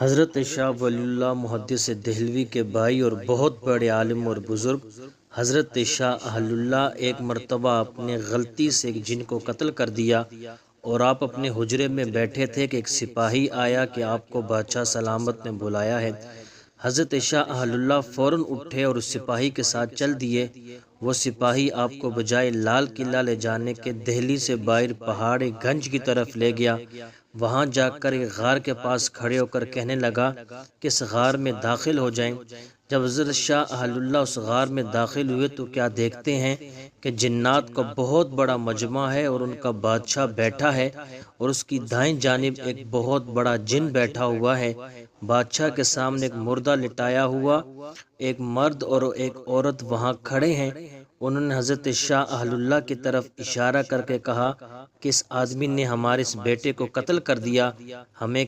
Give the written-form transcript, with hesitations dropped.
حضرت شاہ ولی اللہ محدث دہلوی کے بھائی اور بہت بڑے عالم اور بزرگ حضرت شاہ اہل اللہ ایک مرتبہ اپنے غلطی سے ایک جن کو قتل کر دیا اور آپ اپنے حجرے میں بیٹھے تھے کہ ایک سپاہی آیا کہ آپ کو بادشاہ سلامت نے بلایا ہے۔ حضرت شاہ اہل اللہ فوراً اٹھے اور اس سپاہی کے ساتھ چل دیے۔ وہ سپاہی آپ کو بجائے لال قلعہ لے جانے کے دہلی سے باہر پہاڑ گنج کی طرف لے گیا۔ وہاں جا کر ایک غار کے پاس کھڑے ہو کر کہنے لگا کہ اس غار میں داخل ہو جائیں۔ جب حضرت شاہ اہل اللہ اس غار میں داخل ہوئے تو کیا دیکھتے ہیں کہ جنات کا بہت بڑا مجمع ہے اور ان کا بادشاہ بیٹھا ہے اور اس کی دائیں جانب ایک بہت بڑا جن بیٹھا ہوا ہے۔ بادشاہ کے سامنے ایک مردہ لٹایا ہوا ایک مرد اور ایک عورت وہاں کھڑے ہیں۔ انہوں نے حضرت شاہ اہل اللہ کی طرف اشارہ کر کے کہا کہ اس آدمی نے ہمارے اس بیٹے کو قتل کر دیا، ہمیں